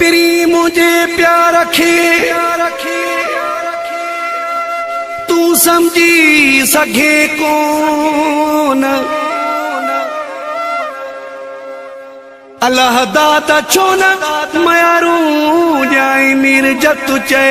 पिरी मुझे प्यार रखे तू समझी सघे कोन अल्लाह दाता छो न मयारू जाए मीर जतु चे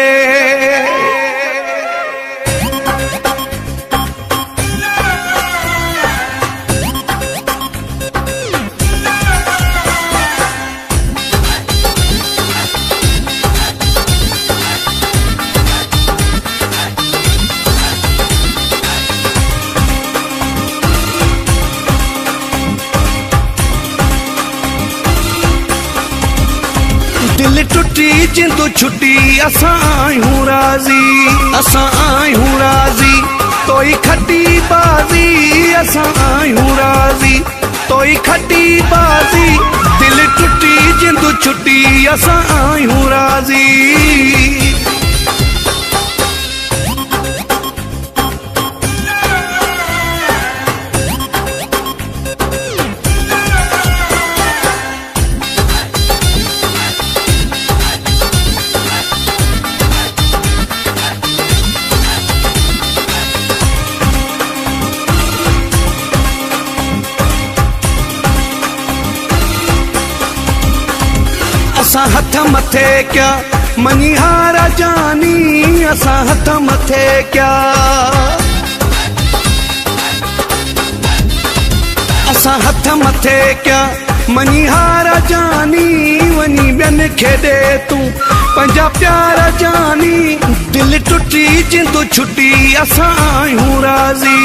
दिल टुटी जिंदू छुटी असां आहियूं राज़ी तोई खटी बाज़ी असां आहियूं राज़ी तोई खटी बाज़ी दिल टुटी जिंदू छुटी असां आहियूं राज़ी असां हथ मथे क्या मनीहारा जानी असां हथ मथे क्या असां हथ मथे क्या मनीहारा जानी वनी बियन खे दे तूं पंहिंजा प्यार जानी दिल टुटी जिंदू छुटी असां आहियूं राज़ी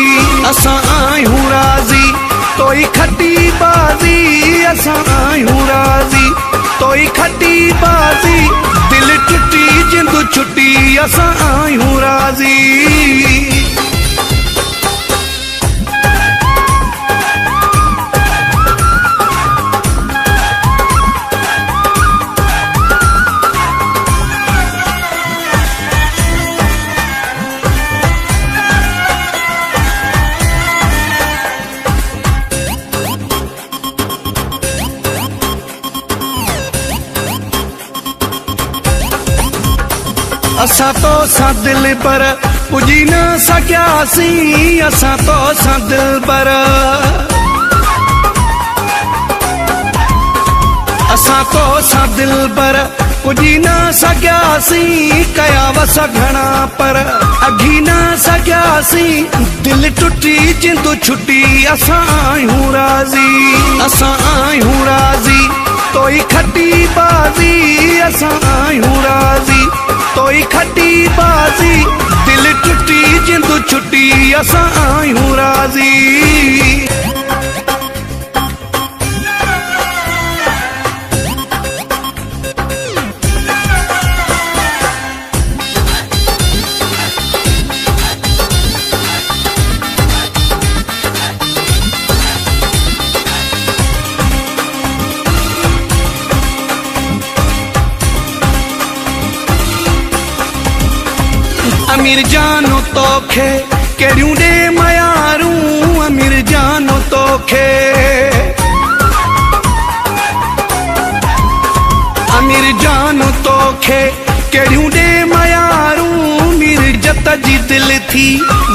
तोई खटी बाज़ी असां आहियूं राज़ी तोई खटी बाज़ी दिल टुटी जिंदू छुटी असां आहियूं राज़ी असां तो सां दिल पर पुजी न सघियासीं असां तो सां दिल पर असां तो सां दिल पर पुजी न सघियासीं कया वस घणा पर अघी न सघियासीं दिल टुटी जिंदू छुटी असां आहियूं राज़ी तोई खटी बाज़ी असां आहियूं राज़ी तोई खटी बाज़ी दिल टुटी जिंदू छुटी असां आहियूं राज़ी अमीर जानो तोखे केड़ियूं ॾे मयारूं अमीर जानो तोखे अमीर जानो तोखे केड़ियूं ॾे मयारूं मीर जत जी दिल थी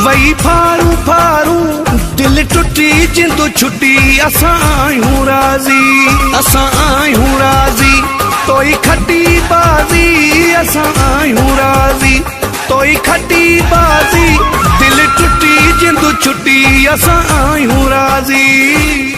वई फारू दिल टुटी जिंदू छुटी असां आहियूं राज़ी तोई खटी बाज़ी असां आहियूं राज़ी तोई खटी बाज़ी दिल टुटी जिंदू छुटी असां आहियूं राज़ी